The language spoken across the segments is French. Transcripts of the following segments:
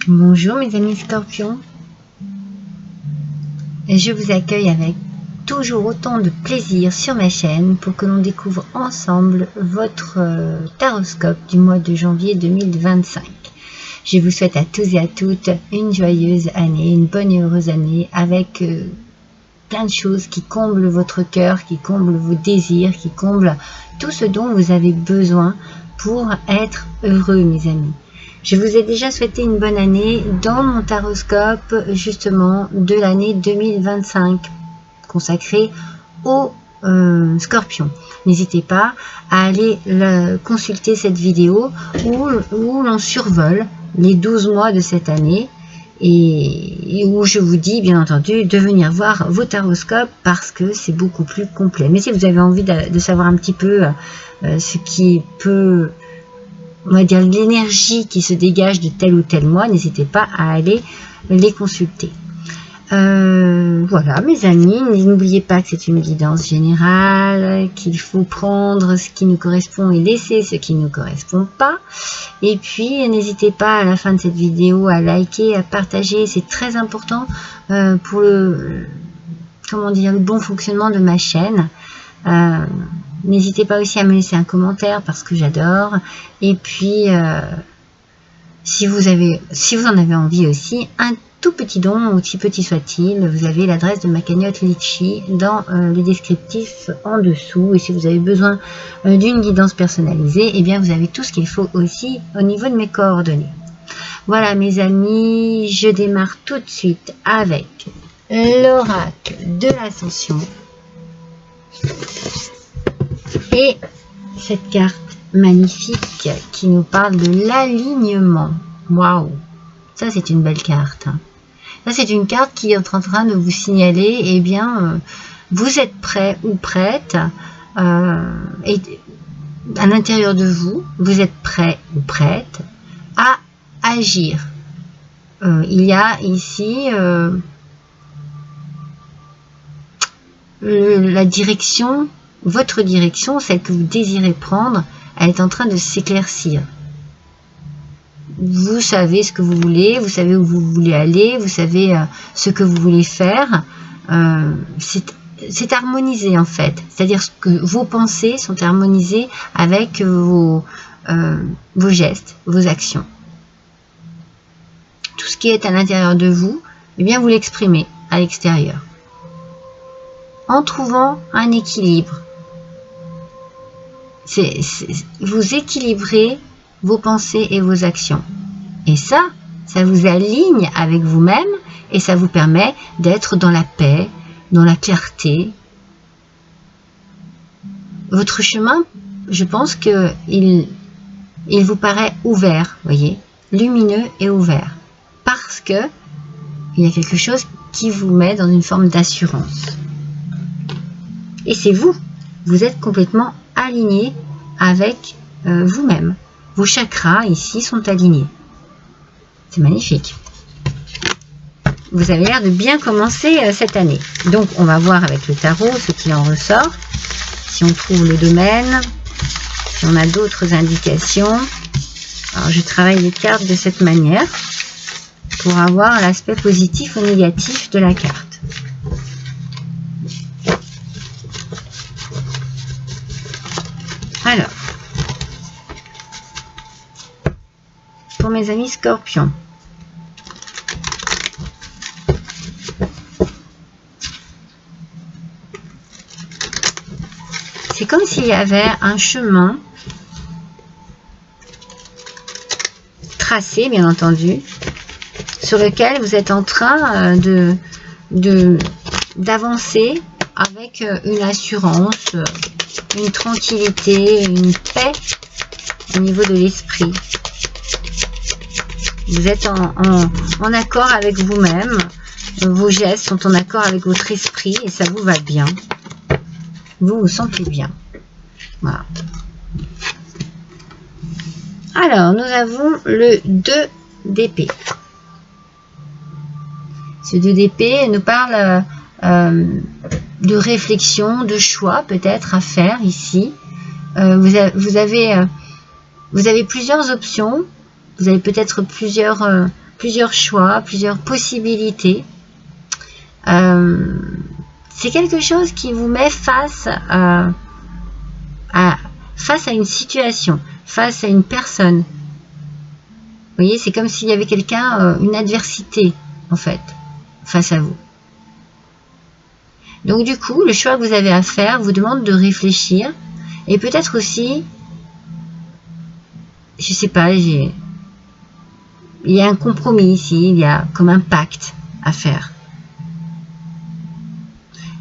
Bonjour mes amis scorpions, je vous accueille avec toujours autant de plaisir sur ma chaîne pour que l'on découvre ensemble votre taroscope du mois de janvier 2025. Je vous souhaite à tous et à toutes une joyeuse année, une bonne et heureuse année avec plein de choses qui comblent votre cœur, qui comblent vos désirs, qui comblent tout ce dont vous avez besoin pour être heureux mes amis. Je vous ai déjà souhaité une bonne année dans mon taroscope justement de l'année 2025 consacré aux scorpions. N'hésitez pas à aller consulter cette vidéo où l'on survole les 12 mois de cette année et où je vous dis bien entendu de venir voir vos taroscopes parce que c'est beaucoup plus complet. Mais si vous avez envie de savoir un petit peu ce qui peut, on va dire, l'énergie qui se dégage de tel ou tel mois, n'hésitez pas à aller les consulter. Voilà mes amis, n'oubliez pas que c'est une guidance générale, qu'il faut prendre ce qui nous correspond et laisser ce qui ne nous correspond pas. Et puis n'hésitez pas à la fin de cette vidéo à liker, à partager, c'est très important pour le bon fonctionnement de ma chaîne. N'hésitez pas aussi à me laisser un commentaire parce que j'adore. Et puis si vous en avez envie aussi, un tout petit don, aussi petit soit-il, vous avez l'adresse de ma cagnotte Litchi dans le descriptif en dessous. Et si vous avez besoin d'une guidance personnalisée, eh bien vous avez tout ce qu'il faut aussi au niveau de mes coordonnées. Voilà mes amis, je démarre tout de suite avec l'oracle de l'ascension. Et cette carte magnifique qui nous parle de l'alignement. Waouh! Ça, c'est une belle carte. Ça, c'est une carte qui est en train de vous signaler, eh bien, vous êtes prêt ou prête, et à l'intérieur de vous, vous êtes prêt ou prête à agir. Il y a ici la direction, votre direction, celle que vous désirez prendre, elle est en train de s'éclaircir. Vous savez ce que vous voulez, vous savez où vous voulez aller, vous savez ce que vous voulez faire. C'est harmonisé en fait. C'est-à-dire que vos pensées sont harmonisées avec vos gestes, vos actions. Tout ce qui est à l'intérieur de vous, eh bien vous l'exprimez à l'extérieur. En trouvant un équilibre. Vous équilibrez vos pensées et vos actions. Et ça vous aligne avec vous-même et ça vous permet d'être dans la paix, dans la clarté. Votre chemin, je pense que il vous paraît ouvert, voyez, lumineux et ouvert. Parce que il y a quelque chose qui vous met dans une forme d'assurance. Et c'est vous. Vous êtes complètement aligné avec vous-même. Vos chakras ici sont alignés. C'est magnifique. Vous avez l'air de bien commencer cette année. Donc, on va voir avec le tarot ce qui en ressort. Si on trouve le domaine, si on a d'autres indications. Alors, je travaille les cartes de cette manière pour avoir l'aspect positif ou négatif de la carte. Alors, pour mes amis scorpions, c'est comme s'il y avait un chemin tracé, bien entendu, sur lequel vous êtes en train d'avancer avec une assurance, une tranquillité, une paix au niveau de l'esprit. Vous êtes en accord avec vous-même, vos gestes sont en accord avec votre esprit et ça vous va bien. Vous vous sentez bien. Voilà. Alors, nous avons le 2 d'épée. Ce 2 d'épée nous parle de réflexion, de choix peut-être à faire ici. Vous avez plusieurs options. Vous avez peut-être plusieurs plusieurs choix, plusieurs possibilités. C'est quelque chose qui vous met face à une situation, face à une personne. Vous voyez, c'est comme s'il y avait quelqu'un, une adversité, en fait, face à vous. Donc du coup, le choix que vous avez à faire vous demande de réfléchir. Et peut-être aussi, je sais pas, il y a un compromis ici, il y a comme un pacte à faire.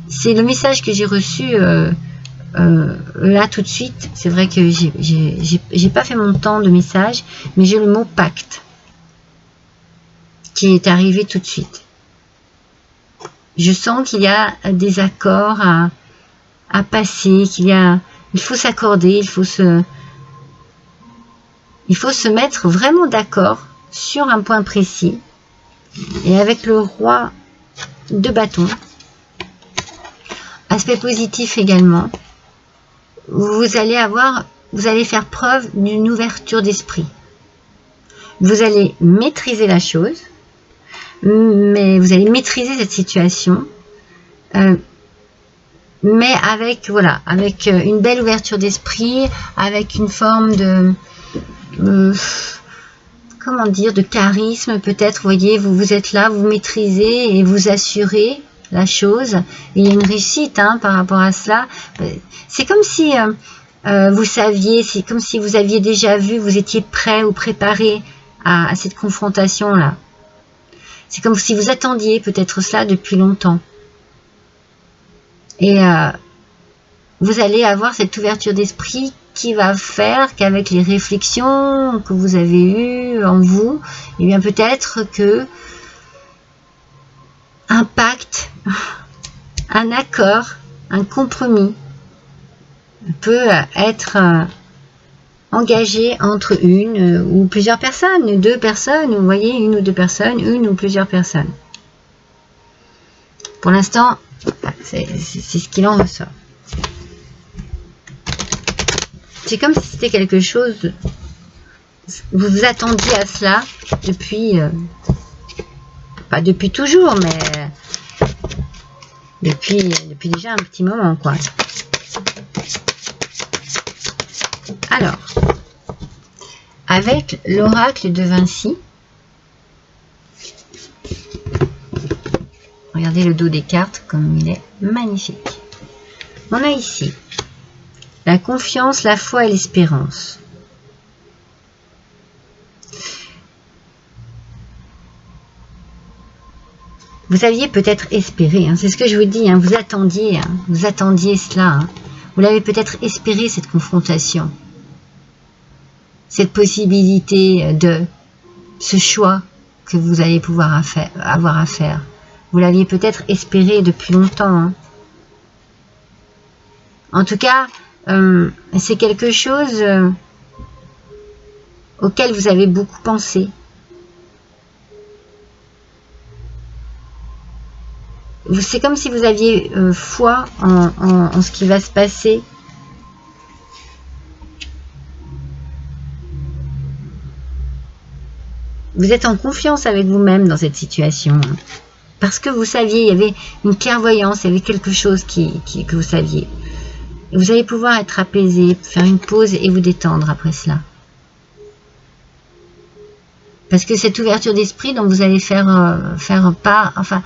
C'est le message que j'ai reçu là tout de suite. C'est vrai que j'ai pas fait mon temps de message, mais j'ai le mot pacte qui est arrivé tout de suite. Je sens qu'il y a des accords à passer, il faut s'accorder, il faut se mettre vraiment d'accord sur un point précis. Et avec le roi de bâton, aspect positif également, vous allez faire preuve d'une ouverture d'esprit. Vous allez maîtriser la chose, mais vous allez maîtriser cette situation, mais avec une belle ouverture d'esprit, avec une forme de comment dire, de charisme peut-être. Vous voyez, vous êtes là, vous maîtrisez et vous assurez la chose. Et il y a une réussite par rapport à cela. C'est comme si vous saviez, c'est comme si vous aviez déjà vu, vous étiez prêt ou préparé à cette confrontation-là. C'est comme si vous attendiez peut-être cela depuis longtemps. Et vous allez avoir cette ouverture d'esprit qui va faire qu'avec les réflexions que vous avez eues en vous, eh bien peut-être que un pacte, un accord, un compromis peut être engagé entre une ou plusieurs personnes, deux personnes, vous voyez, une ou deux personnes, une ou plusieurs personnes. Pour l'instant, c'est ce qu'il en ressort. C'est comme si c'était quelque chose, vous vous attendiez à cela depuis, pas depuis toujours, mais depuis déjà un petit moment, quoi. Alors, avec l'oracle de Vinci, regardez le dos des cartes comme il est magnifique. On a ici la confiance, la foi et l'espérance. Vous aviez peut-être espéré, c'est ce que je vous dis, vous attendiez cela. Vous l'avez peut-être espéré, cette confrontation. Cette possibilité de ce choix que vous allez pouvoir avoir à faire. Vous l'aviez peut-être espéré depuis longtemps. En tout cas, c'est quelque chose auquel vous avez beaucoup pensé. C'est comme si vous aviez foi en ce qui va se passer. Vous êtes en confiance avec vous-même dans cette situation. Parce que vous saviez, il y avait une clairvoyance, il y avait quelque chose que vous saviez. Et vous allez pouvoir être apaisé, faire une pause et vous détendre après cela. Parce que cette ouverture d'esprit dont vous allez faire part, enfin,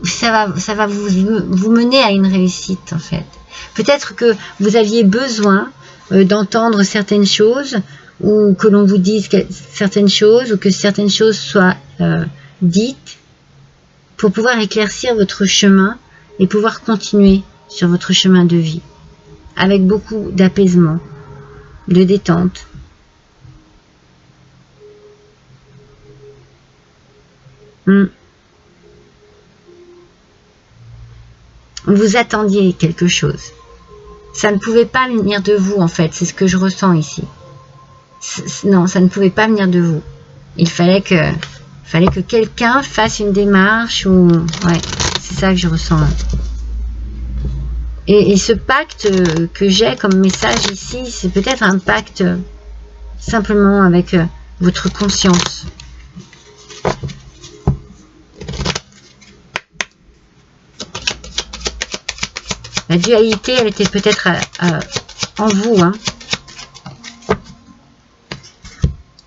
ça va vous mener à une réussite en fait. Peut-être que vous aviez besoin d'entendre certaines choses, ou que l'on vous dise certaines choses, ou que certaines choses soient dites, pour pouvoir éclaircir votre chemin et pouvoir continuer sur votre chemin de vie, avec beaucoup d'apaisement, de détente. Vous attendiez quelque chose. Ça ne pouvait pas venir de vous, en fait. C'est ce que je ressens ici. Non, ça ne pouvait pas venir de vous. Il fallait que quelqu'un fasse une démarche ou... Ouais, c'est ça que je ressens. Et ce pacte que j'ai comme message ici, c'est peut-être un pacte simplement avec votre conscience. La dualité, elle était peut-être en vous. Hein.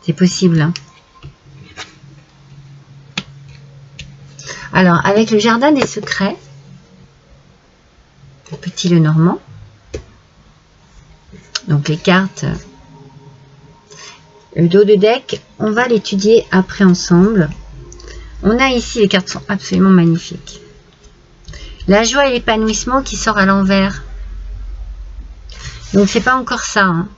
C'est possible. Hein. Alors, avec le jardin des secrets, le petit Lenormand, donc les cartes, le dos de deck, on va l'étudier après ensemble. On a ici, les cartes sont absolument magnifiques. La joie et l'épanouissement qui sort à l'envers. Donc c'est pas encore ça. Hein.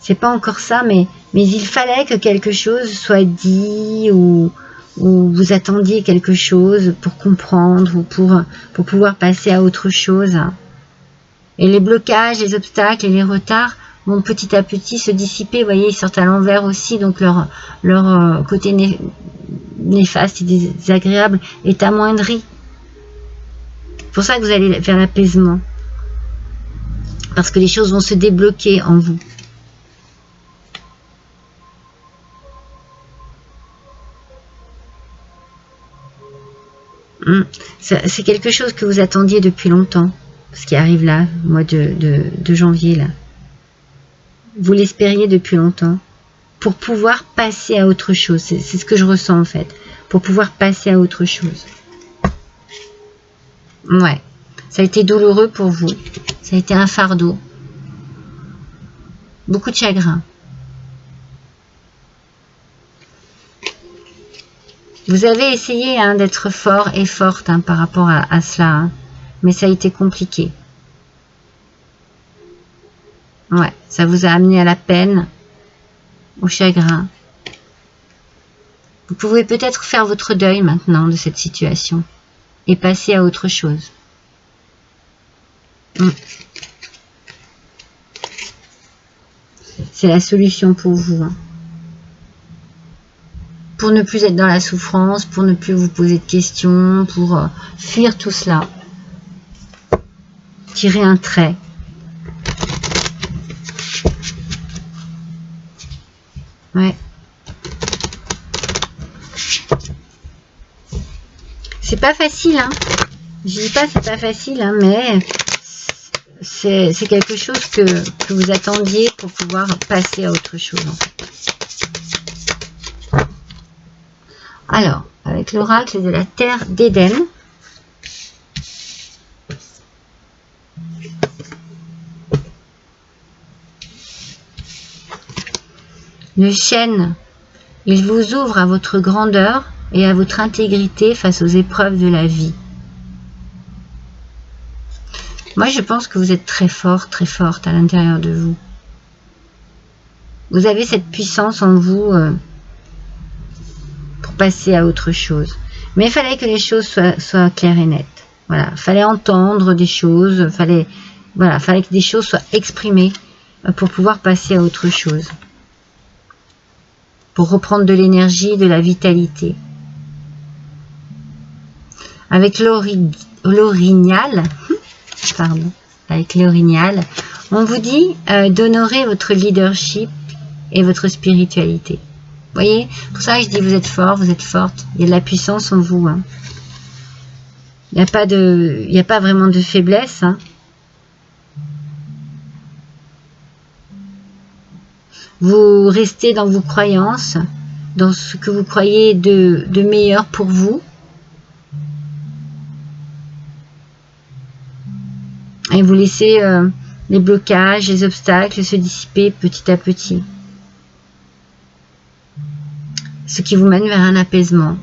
C'est pas encore ça, mais il fallait que quelque chose soit dit ou vous attendiez quelque chose pour comprendre ou pour pouvoir passer à autre chose. Et les blocages, les obstacles et les retards vont petit à petit se dissiper. Vous voyez, ils sortent à l'envers aussi, donc leur côté néfaste et désagréable est amoindri. C'est pour ça que vous allez vers l'apaisement. Parce que les choses vont se débloquer en vous. C'est quelque chose que vous attendiez depuis longtemps. Ce qui arrive là, au mois de janvier. Là. Vous l'espériez depuis longtemps. Pour pouvoir passer à autre chose. C'est ce que je ressens en fait. Pour pouvoir passer à autre chose. Ouais. Ça a été douloureux pour vous. Ça a été un fardeau. Beaucoup de chagrin. Vous avez essayé hein, d'être fort et forte hein, par rapport à cela. Hein, mais ça a été compliqué. Ouais, ça vous a amené à la peine, au chagrin. Vous pouvez peut-être faire votre deuil maintenant de cette situation et passer à autre chose. C'est la solution pour vous. Hein. Pour ne plus être dans la souffrance, pour ne plus vous poser de questions, pour fuir tout cela. Tirer un trait. Ouais. C'est pas facile, hein. Je dis pas c'est pas facile, hein, mais c'est quelque chose que vous attendiez pour pouvoir passer à autre chose. En fait. Alors, avec l'oracle de la terre d'Éden. Le chêne, il vous ouvre à votre grandeur et à votre intégrité face aux épreuves de la vie. Moi, je pense que vous êtes très fort, très forte à l'intérieur de vous. Vous avez cette puissance en vous pour passer à autre chose. Mais il fallait que les choses soient claires et nettes. Voilà, il fallait entendre des choses, il fallait que des choses soient exprimées pour pouvoir passer à autre chose. Pour reprendre de l'énergie, de la vitalité. Avec l'orignal, pardon, avec l'orignal, on vous dit d'honorer votre leadership et votre spiritualité. Vous voyez, pour ça je dis vous êtes fort, vous êtes forte, il y a de la puissance en vous. Hein. Il n'y a pas vraiment de faiblesse. Hein. Vous restez dans vos croyances, dans ce que vous croyez de meilleur pour vous. Et vous laissez les blocages, les obstacles se dissiper petit à petit. Ce qui vous mène vers un apaisement,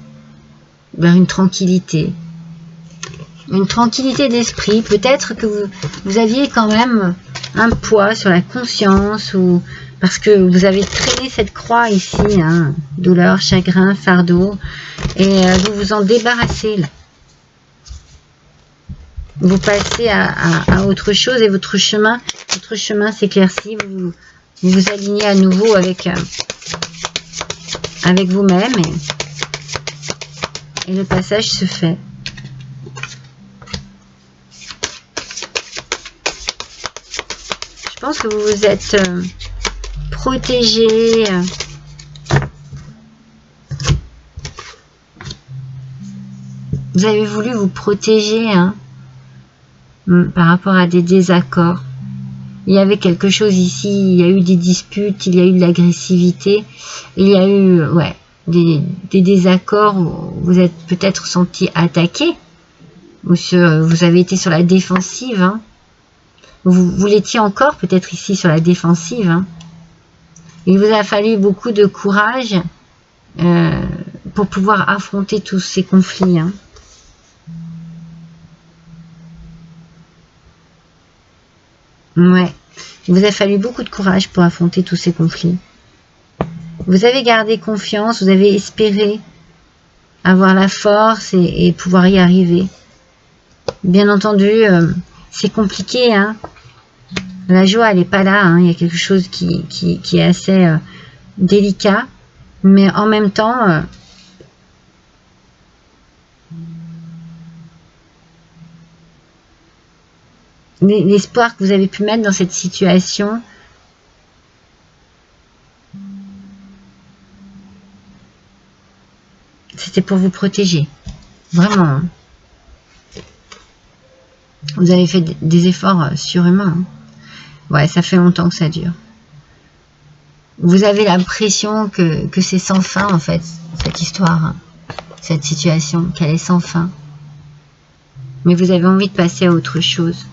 vers une tranquillité. Une tranquillité d'esprit. Peut-être que vous aviez quand même un poids sur la conscience ou parce que vous avez traîné cette croix ici, hein, douleur, chagrin, fardeau, et vous vous en débarrassez là. Vous passez à autre chose et votre chemin s'éclaircit, vous vous alignez à nouveau avec vous-même et le passage se fait. Je pense que vous vous êtes protégé Vous avez voulu vous protéger hein, par rapport à des désaccords. Il y avait quelque chose ici, il y a eu des disputes, il y a eu de l'agressivité, il y a eu ouais, des désaccords, vous êtes peut-être senti attaqué, ou vous avez été sur la défensive, hein. Vous l'étiez encore peut-être ici sur la défensive. Hein. Il vous a fallu beaucoup de courage pour pouvoir affronter tous ces conflits. Hein. Ouais. Il vous a fallu beaucoup de courage pour affronter tous ces conflits. Vous avez gardé confiance, vous avez espéré avoir la force et pouvoir y arriver. Bien entendu, c'est compliqué. Hein. La joie, elle n'est pas là. Hein. Il y a quelque chose qui est assez délicat. Mais en même temps, l'espoir que vous avez pu mettre dans cette situation, c'était pour vous protéger. Vraiment. Hein. Vous avez fait des efforts surhumains. Hein. Ouais, ça fait longtemps que ça dure. Vous avez l'impression que c'est sans fin, en fait, cette histoire, hein, cette situation, qu'elle est sans fin. Mais vous avez envie de passer à autre chose.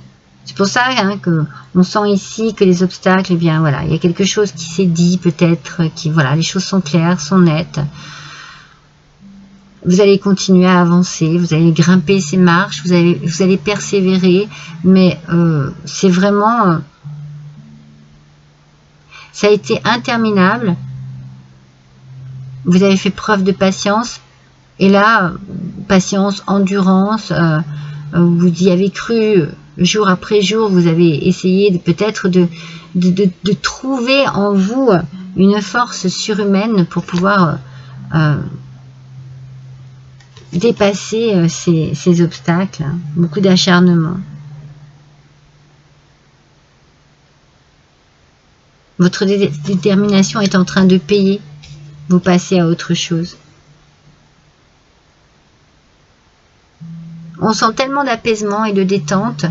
C'est pour ça hein, qu'on sent ici que les obstacles, eh bien voilà, il y a quelque chose qui s'est dit peut-être, qui voilà, les choses sont claires, sont nettes. Vous allez continuer à avancer, vous allez grimper ces marches, vous allez persévérer, mais c'est vraiment... ça a été interminable. Vous avez fait preuve de patience. Et là, patience, endurance, vous y avez cru jour après jour. Vous avez essayé peut-être de trouver en vous une force surhumaine pour pouvoir dépasser ces obstacles. Beaucoup d'acharnement. Votre détermination est en train de payer. Vous passez à autre chose. On sent tellement d'apaisement et de détente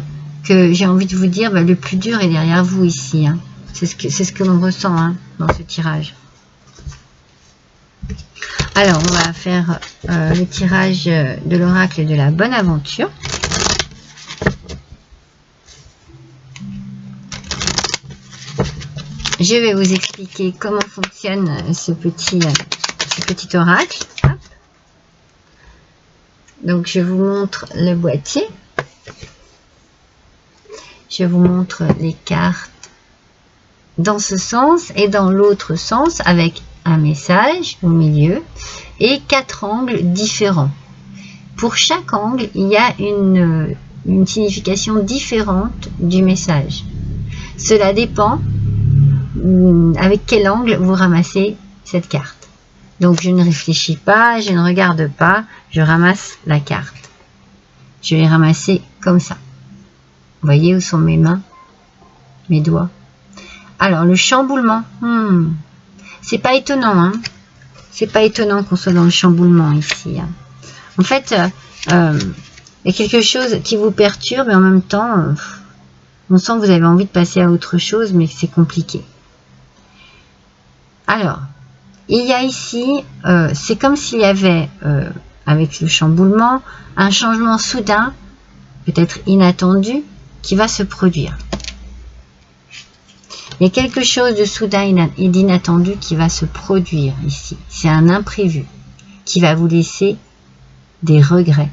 que j'ai envie de vous dire, le plus dur est derrière vous ici. Hein. C'est ce que l'on ressent hein, dans ce tirage. Alors, on va faire le tirage de l'oracle de la bonne aventure. Je vais vous expliquer comment fonctionne ce petit oracle. Hop. Donc, je vous montre le boîtier. Je vous montre les cartes dans ce sens et dans l'autre sens avec un message au milieu et 4 angles différents. Pour chaque angle, il y a une signification différente du message. Cela dépend avec quel angle vous ramassez cette carte. Donc je ne réfléchis pas, je ne regarde pas, je ramasse la carte. Je vais ramasser comme ça. Vous voyez où sont mes mains, mes doigts. Alors le chamboulement, c'est pas étonnant, hein. C'est pas étonnant qu'on soit dans le chamboulement ici. Hein. En fait, il y a quelque chose qui vous perturbe et en même temps, on sent que vous avez envie de passer à autre chose, mais que c'est compliqué. Alors, il y a ici, c'est comme s'il y avait, avec le chamboulement, un changement soudain, peut-être inattendu, qui va se produire. Il y a quelque chose de soudain et d'inattendu qui va se produire ici. C'est un imprévu qui va vous laisser des regrets.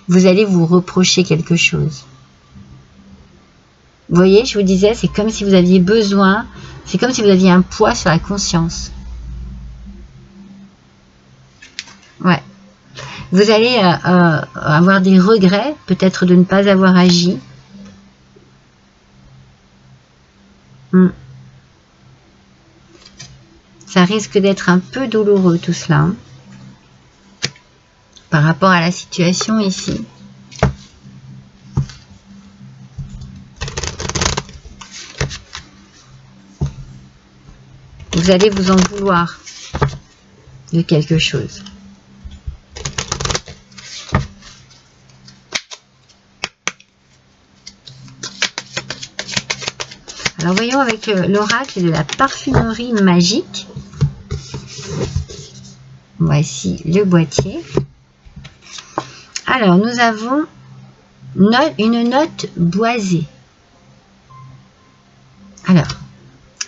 Vous allez vous reprocher quelque chose. Vous voyez, je vous disais, c'est comme si vous aviez besoin, c'est comme si vous aviez un poids sur la conscience. Ouais. Vous allez avoir des regrets, peut-être de ne pas avoir agi. Ça risque d'être un peu douloureux tout cela. Hein, par rapport à la situation ici. Vous allez vous en vouloir de quelque chose. Alors voyons avec l'oracle de la parfumerie magique. Voici le boîtier. Alors nous avons une note boisée. Alors,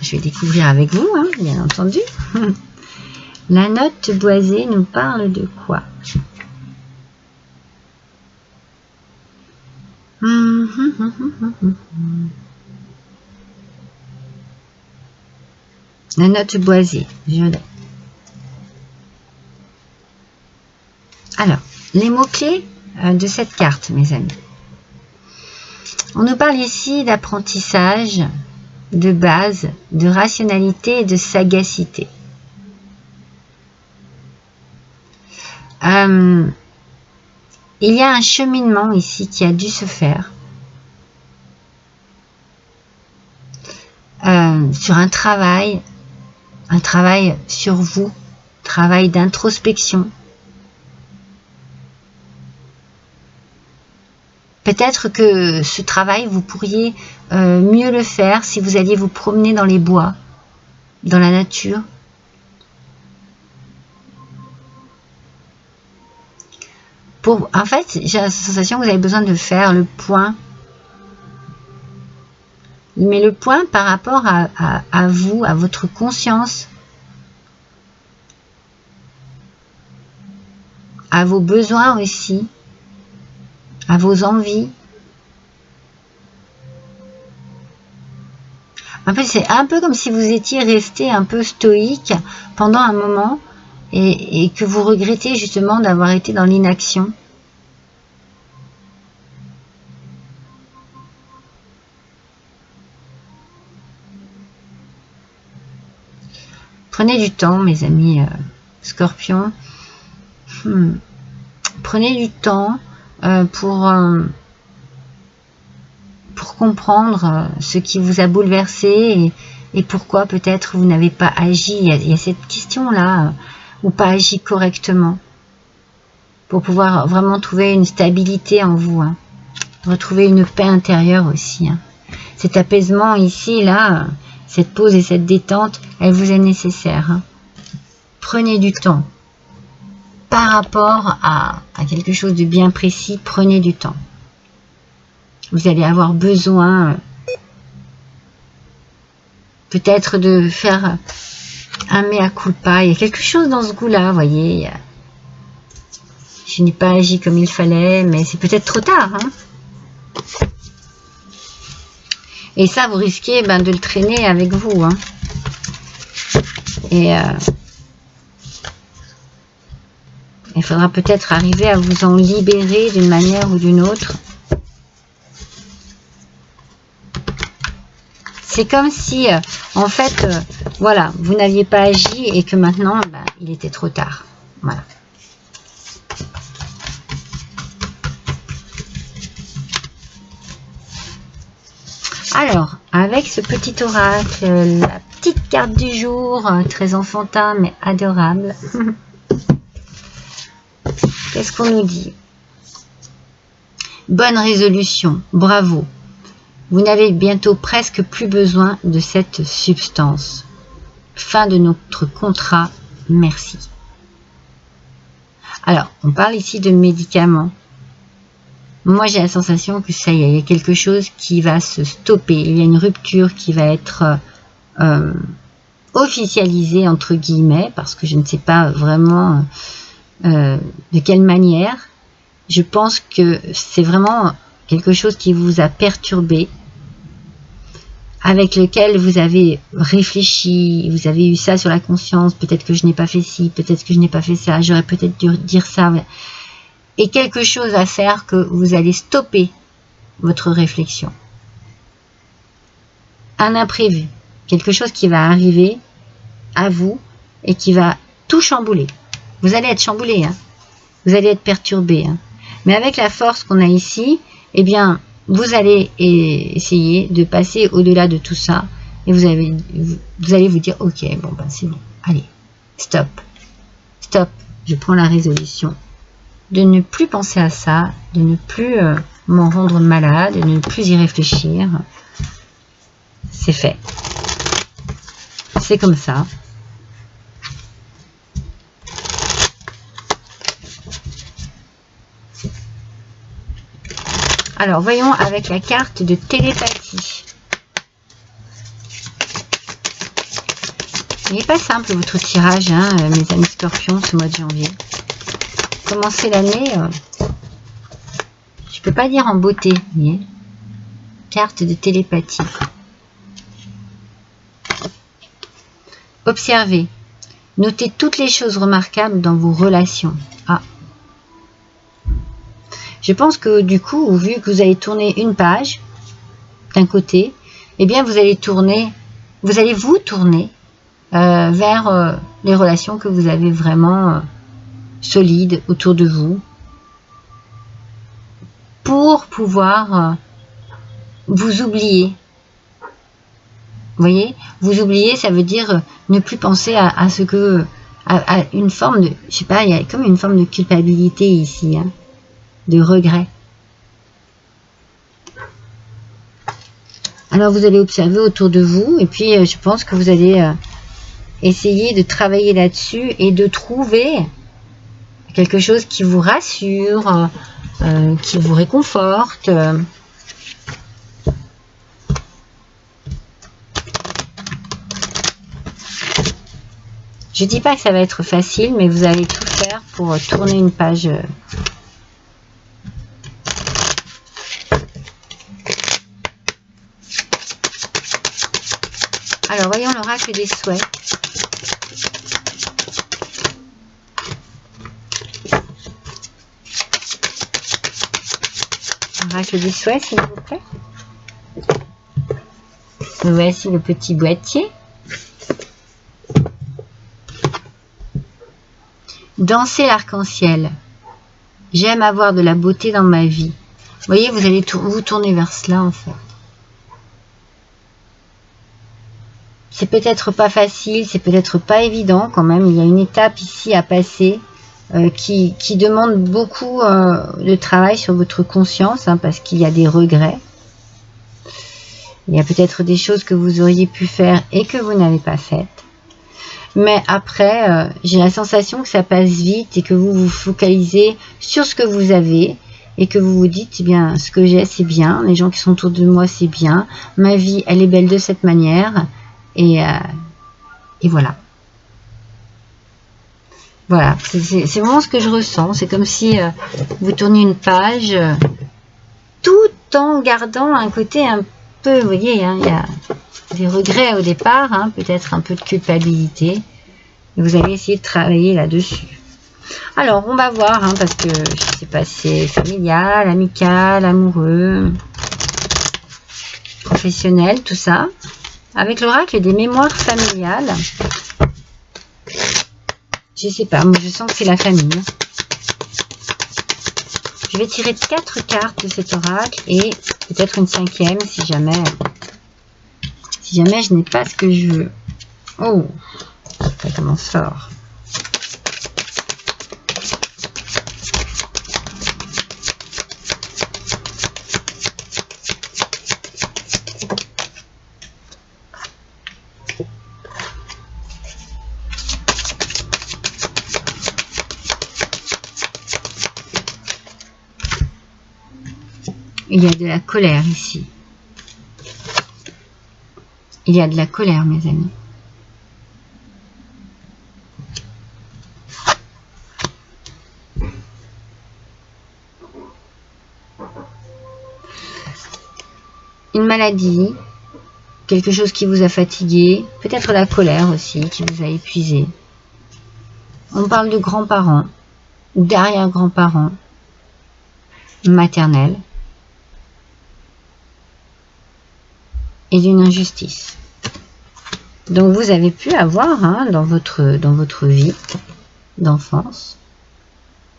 je vais découvrir avec vous, hein, bien entendu. La note boisée nous parle de quoi? La note boisée, je l'ai. Alors, les mots-clés de cette carte, mes amis. On nous parle ici d'apprentissage, de base, de rationalité et de sagacité. Il y a un cheminement ici qui a dû se faire sur un travail sur vous, travail d'introspection. Peut-être que ce travail, vous pourriez mieux le faire si vous alliez vous promener dans les bois, dans la nature. En fait, j'ai la sensation que vous avez besoin de faire le point. Mais le point par rapport à vous, à votre conscience, à vos besoins aussi, à vos envies. En fait, c'est un peu comme si vous étiez resté un peu stoïque pendant un moment et que vous regrettez justement d'avoir été dans l'inaction. Prenez du temps, mes amis Scorpions. Prenez du temps pour comprendre ce qui vous a bouleversé et pourquoi peut-être vous n'avez pas agi. Il y a cette question-là, ou pas agi correctement, pour pouvoir vraiment trouver une stabilité en vous, hein. Retrouver une paix intérieure aussi, hein. Cet apaisement ici, là, cette pause et cette détente, elle vous est nécessaire, hein. Prenez du temps. Par rapport à quelque chose de bien précis, prenez du temps. Vous allez avoir besoin peut-être de faire un mea culpa. Il y a quelque chose dans ce goût-là, vous voyez. Je n'ai pas agi comme il fallait, mais c'est peut-être trop tard, hein. Et ça, vous risquez de le traîner avec vous, hein. Et il faudra peut-être arriver à vous en libérer d'une manière ou d'une autre. C'est comme si, en fait, voilà, vous n'aviez pas agi et que maintenant, il était trop tard. Voilà. Alors, avec ce petit oracle, la petite carte du jour, très enfantin mais adorable. Qu'est-ce qu'on nous dit? Bonne résolution, bravo. Vous n'avez bientôt presque plus besoin de cette substance. Fin de notre contrat, merci. Alors, on parle ici de médicaments. Moi, j'ai la sensation que ça y est, il y a quelque chose qui va se stopper. Il y a une rupture qui va être officialisée, entre guillemets, parce que je ne sais pas vraiment de quelle manière. Je pense que c'est vraiment quelque chose qui vous a perturbé, avec lequel vous avez réfléchi, vous avez eu ça sur la conscience, peut-être que je n'ai pas fait ci, peut-être que je n'ai pas fait ça, j'aurais peut-être dû dire ça. Et quelque chose va faire que vous allez stopper votre réflexion. Un imprévu, quelque chose qui va arriver à vous et qui va tout chambouler. Vous allez être chamboulé, hein. Vous allez être perturbé, hein. Mais avec la force qu'on a ici, eh bien, vous allez essayer de passer au-delà de tout ça et vous allez vous dire, ok, bon, c'est bon, allez, stop, je prends la résolution de ne plus penser à ça, de ne plus m'en rendre malade, de ne plus y réfléchir. c'est fait. C'est comme ça. Alors, voyons avec la carte de télépathie. Il n'est pas simple votre tirage, hein, mes amis scorpions, ce mois de janvier. Commencer l'année, je ne peux pas dire en beauté, vous voyez. Carte de télépathie. Observez. Notez toutes les choses remarquables dans vos relations. Ah. Je pense que du coup, vu que vous allez tourner une page d'un côté, eh bien vous allez vous tourner vers les relations que vous avez vraiment solides autour de vous pour pouvoir vous oublier. Vous voyez, vous oublier, ça veut dire ne plus penser à ce que, à une forme de, je sais pas, il y a comme une forme de culpabilité ici, hein, de regret. Alors vous allez observer autour de vous et puis je pense que vous allez essayer de travailler là-dessus et de trouver quelque chose qui vous rassure, qui vous réconforte. Je dis pas que ça va être facile, mais vous allez tout faire pour tourner une page. Alors, voyons l'oracle des souhaits. L'oracle des souhaits, s'il vous plaît. Voici le petit boîtier. Danser l'arc-en-ciel. J'aime avoir de la beauté dans ma vie. Vous voyez, vous allez vous tourner vers cela, en fait. C'est peut-être pas facile, c'est peut-être pas évident quand même. Il y a une étape ici à passer qui demande beaucoup de travail sur votre conscience, hein, parce qu'il y a des regrets. Il y a peut-être des choses que vous auriez pu faire et que vous n'avez pas faites. Mais après, j'ai la sensation que ça passe vite et que vous vous focalisez sur ce que vous avez et que vous vous dites, eh bien, ce que j'ai, c'est bien. Les gens qui sont autour de moi, c'est bien. Ma vie, elle est belle de cette manière. Et voilà. Voilà, c'est vraiment ce que je ressens. C'est comme si vous tourniez une page tout en gardant un côté un peu, vous voyez, hein, il y a des regrets au départ, hein, peut-être un peu de culpabilité. Et vous allez essayer de travailler là-dessus. Alors, on va voir, hein, parce que je ne sais pas si c'est familial, amical, amoureux, professionnel, tout ça. Avec l'oracle des mémoires familiales. Je ne sais pas, moi je sens que c'est la famille. Je vais tirer 4 cartes de cet oracle et peut-être une 5e si jamais je n'ai pas ce que je veux. Oh, ça commence fort. Il y a de la colère ici. Il y a de la colère, mes amis. Une maladie, quelque chose qui vous a fatigué, peut-être la colère aussi, qui vous a épuisé. On parle de grands-parents, ou d'arrière-grands-parents, maternels, et d'une injustice. Donc vous avez pu avoir, hein, dans votre vie d'enfance,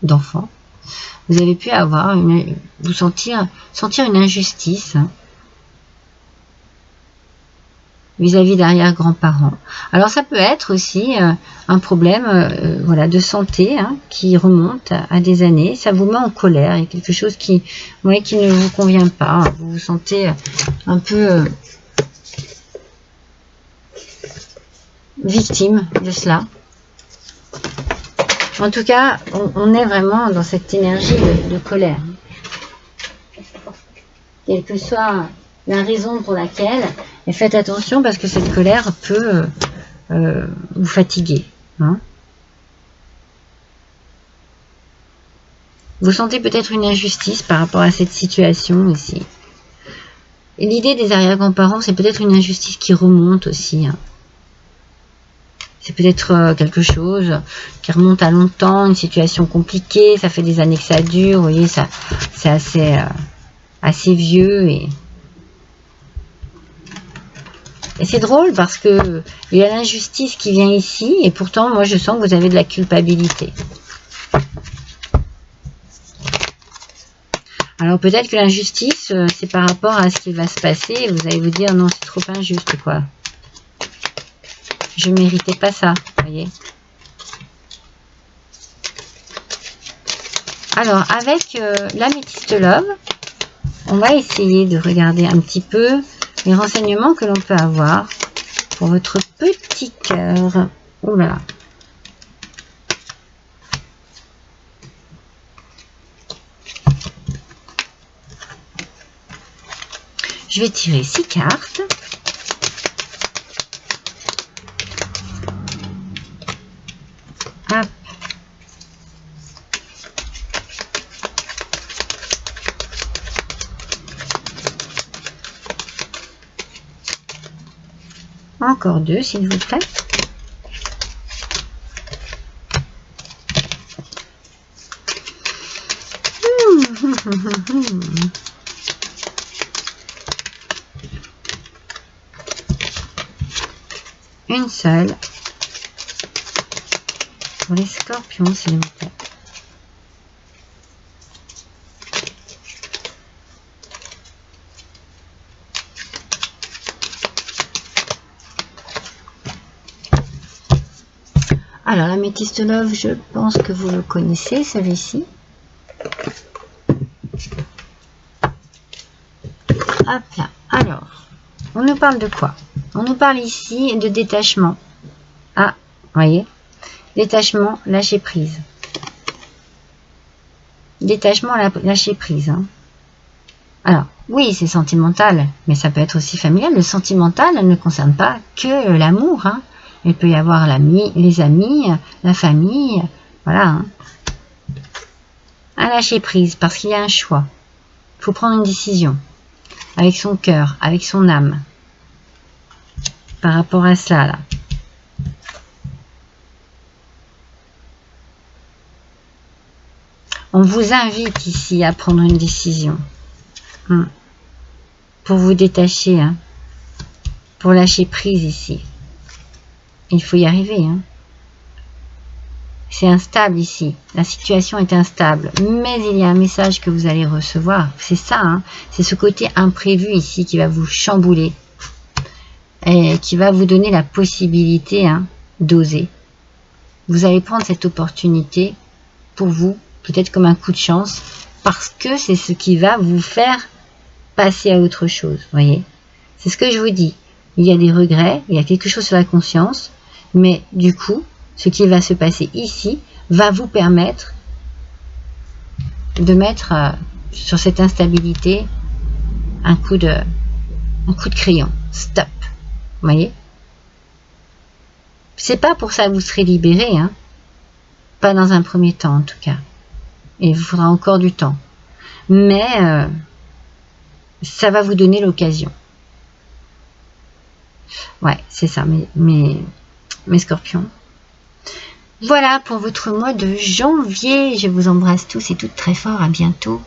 d'enfant, vous avez pu avoir sentir une injustice, hein, vis-à-vis d'arrière-grands-parents. Alors ça peut être aussi un problème voilà, de santé, hein, qui remonte à des années. Ça vous met en colère. Il y a quelque chose qui ne vous convient pas. Vous vous sentez un peu victime de cela. En tout cas, on est vraiment dans cette énergie de colère. Quelle que soit la raison pour laquelle, et faites attention parce que cette colère peut vous fatiguer. Hein. Vous sentez peut-être une injustice par rapport à cette situation aussi. Et l'idée des arrière-grands-parents, c'est peut-être une injustice qui remonte aussi. Hein. C'est peut-être quelque chose qui remonte à longtemps, une situation compliquée, ça fait des années que ça dure, vous voyez, ça, c'est assez vieux. Et c'est drôle parce que il y a l'injustice qui vient ici, et pourtant, moi, je sens que vous avez de la culpabilité. Alors peut-être que l'injustice, c'est par rapport à ce qui va se passer, et vous allez vous dire, non, c'est trop injuste, quoi. Je méritais pas ça, vous voyez. Alors, avec l'améthyste love, on va essayer de regarder un petit peu les renseignements que l'on peut avoir pour votre petit cœur. Oh là là. Je vais tirer 6 cartes. Hop. Encore 2, s'il vous plaît. Une seule. Pour les scorpions, s'il vous plaît. Alors, l'améthyste love, je pense que vous le connaissez, celui-ci. Hop là. Alors, on nous parle de quoi? On nous parle ici de détachement. Ah, voyez, détachement, lâcher prise. Détachement, lâcher prise. Hein. Alors, oui, c'est sentimental, mais ça peut être aussi familial. Le sentimental ne concerne pas que l'amour. Hein. Il peut y avoir les amis, la famille, voilà. Hein. Un lâcher prise, parce qu'il y a un choix. Il faut prendre une décision. Avec son cœur, avec son âme. Par rapport à cela, là. On vous invite ici à prendre une décision. Pour vous détacher. Hein. Pour lâcher prise ici. Il faut y arriver. Hein. C'est instable ici. La situation est instable. Mais il y a un message que vous allez recevoir. C'est ça. Hein. C'est ce côté imprévu ici qui va vous chambouler. Et qui va vous donner la possibilité d'oser. Vous allez prendre cette opportunité pour vous, peut-être comme un coup de chance, parce que c'est ce qui va vous faire passer à autre chose. Voyez, c'est ce que je vous dis. Il y a des regrets, il y a quelque chose sur la conscience, mais du coup, ce qui va se passer ici va vous permettre de mettre sur cette instabilité un coup de crayon. Stop. Vous voyez? C'est pas pour ça que vous serez libéré, hein. Pas dans un premier temps en tout cas. Et il vous faudra encore du temps. Mais ça va vous donner l'occasion. Ouais, c'est ça, mes scorpions. Voilà pour votre mois de janvier. Je vous embrasse tous et toutes très fort. À bientôt.